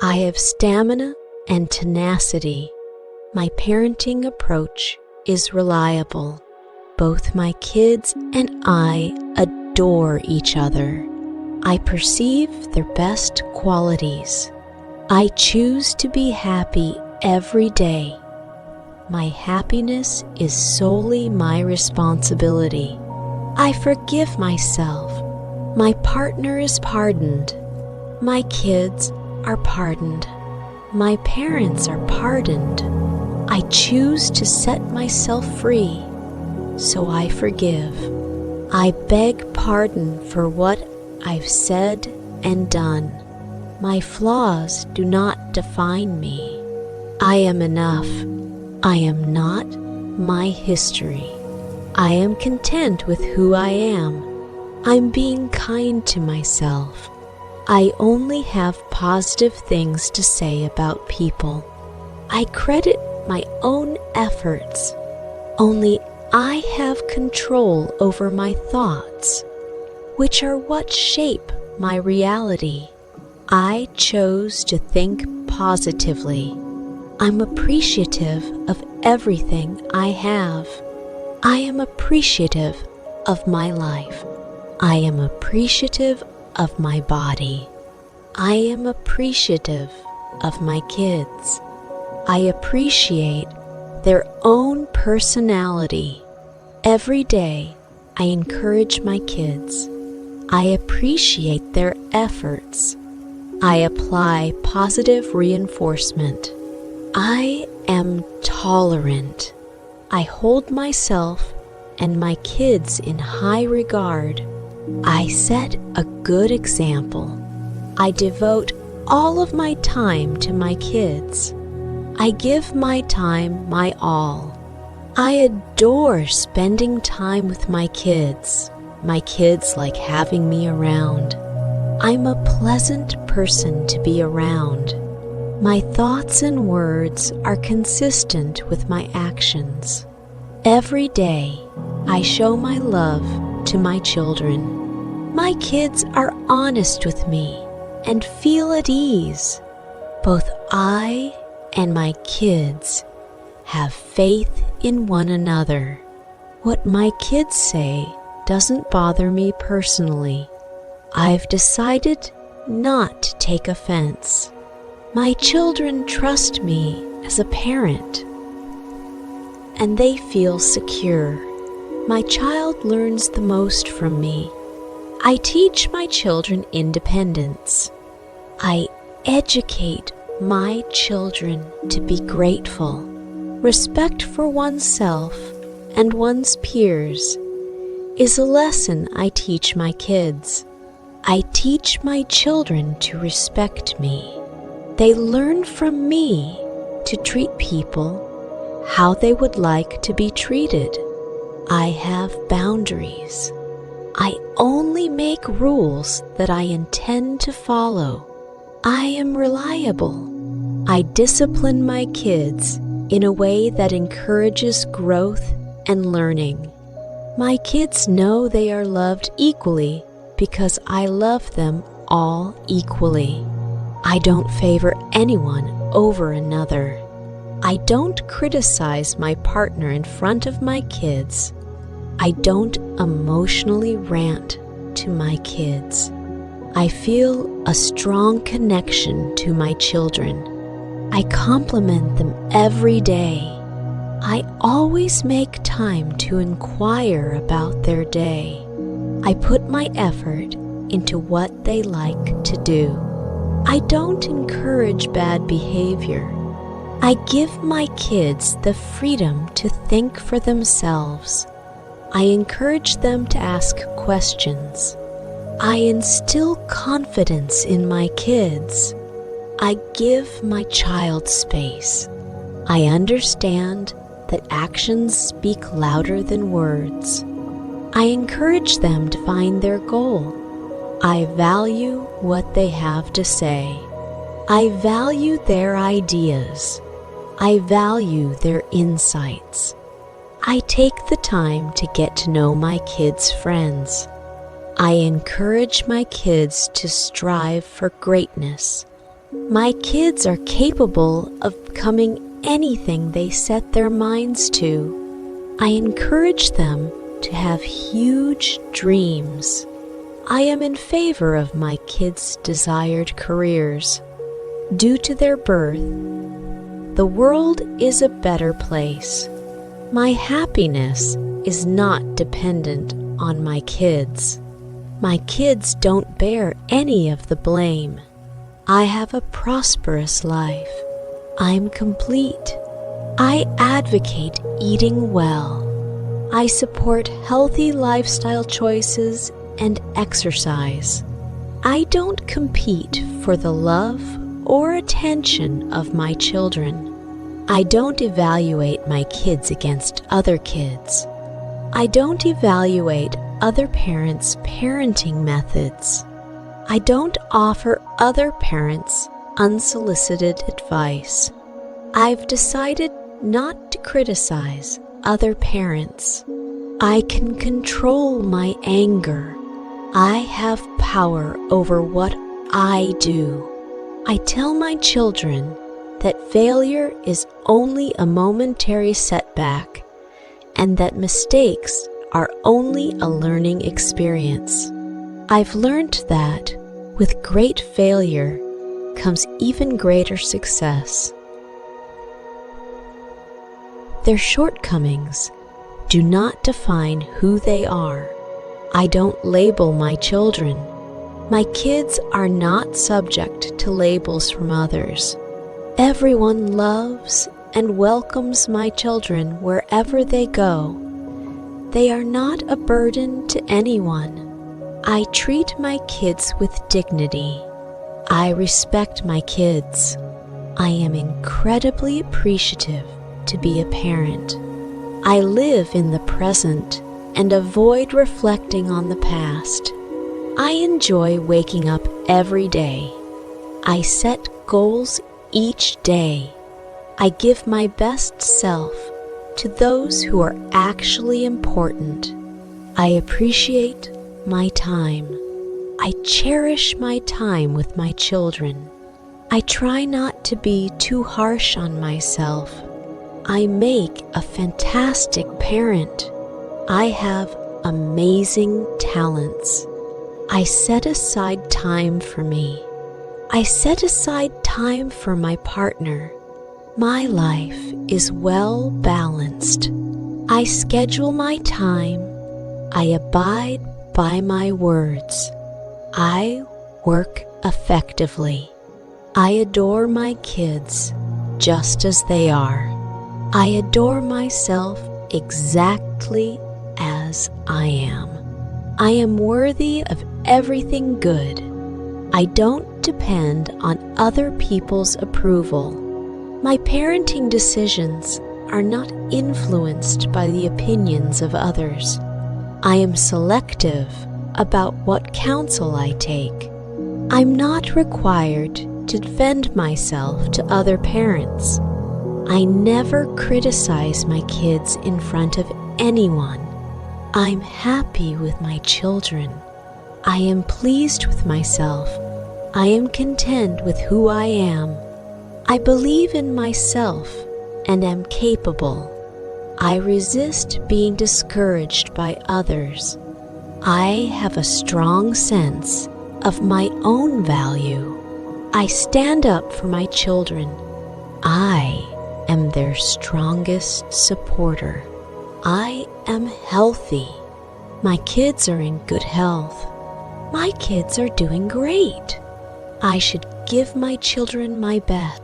I have stamina and tenacity. My parenting approach is reliable. Both my kids and I adore each other. I perceive their best qualities. I choose to be happy every day. My happiness is solely my responsibility. I forgive myself. My partner is pardoned. My kids are pardoned. My parents are pardoned. I choose to set myself free, so I forgive. I beg pardon for what I've said and done. My flaws do not define me. I am enough. I am not my history. I am content with who I am. I'm being kind to myself. I only have positive things to say about people. I credit my own efforts. Only I have control over my thoughts, which are what shape my reality. I chose to think positively. I'm appreciative of everything I have. I am appreciative of my life. I am appreciative of my body. I am appreciative of my kids. I appreciate their own personality. Every day, I encourage my kids. I appreciate their efforts. I apply positive reinforcement. I am tolerant. I hold myself and my kids in high regard. I set a good example. I devote all of my time to my kids. I give my time my all. I adore spending time with my kids. My kids like having me around. I'm a pleasant person to be around. My thoughts and words are consistent with my actions. Every day, I show my love to my children. My kids are honest with me and feel at ease. Both I and my kids have faith in one another. What my kids say doesn't bother me personally. I've decided not to take offense. My children trust me as a parent, and they feel secure. My child learns the most from me. I teach my children independence. I educate my children to be grateful. Respect for oneself and one's peers is a lesson I teach my kids. I teach my children to respect me. They learn from me to treat people how they would like to be treated. I have boundaries. I only make rules that I intend to follow. I am reliable. I discipline my kids in a way that encourages growth and learning. My kids know they are loved equally because I love them all equally. I don't favor anyone over another. I don't criticize my partner in front of my kids. I don't emotionally rant to my kids. I feel a strong connection to my children. I compliment them every day. I always make time to inquire about their day. I put my effort into what they like to do. I don't encourage bad behavior. I give my kids the freedom to think for themselves. I encourage them to ask questions. I instill confidence in my kids. I give my child space. I understand that actions speak louder than words. I encourage them to find their goal. I value what they have to say. I value their ideas. I value their insights. I take the time to get to know my kids' friends. I encourage my kids to strive for greatness. My kids are capable of becoming anything they set their minds to. I encourage them to have huge dreams. I am in favor of my kids' desired careers. Due to their birth, the world is a better place. My happiness is not dependent on my kids. My kids don't bear any of the blame. I have a prosperous life. I'm complete. I advocate eating well. I support healthy lifestyle choices and exercise. I don't compete for the love or attention of my children. I don't evaluate my kids against other kids. I don't evaluate other parents' parenting methods. I don't offer other parents unsolicited advice. I've decided not to criticize other parents. I can control my anger. I have power over what I do. I tell my children that failure is only a momentary setback and that mistakes are only a learning experience. I've learned that with great failure comes even greater success. Their shortcomings do not define who they are. I don't label my children. My kids are not subject to labels from others. Everyone loves and welcomes my children wherever they go. They are not a burden to anyone. I treat my kids with dignity. I respect my kids. I am incredibly appreciative to be a parent. I live in the present and avoid reflecting on the past. I enjoy waking up every day. I set goals each day. I give my best self to those who are actually important. I appreciate my time. I cherish my time with my children. I try not to be too harsh on myself. I make a fantastic parent. I have amazing talents. I set aside time for me. I set aside time for my partner. My life is well balanced. I schedule my time. I abide by my words. I work effectively. I adore my kids just as they are. I adore myself exactly as I am. I am worthy of everything good. I don't depend on other people's approval. My parenting decisions are not influenced by the opinions of others. I am selective about what counsel I take. I'm not required to defend myself to other parents. I never criticize my kids in front of anyone. I'm happy with my children. I am pleased with myself. I am content with who I am. I believe in myself and am capable. I resist being discouraged by others. I have a strong sense of my own value. I stand up for my children. I am their strongest supporter. I am healthy. My kids are in good health. My kids are doing great. I should give my children my best.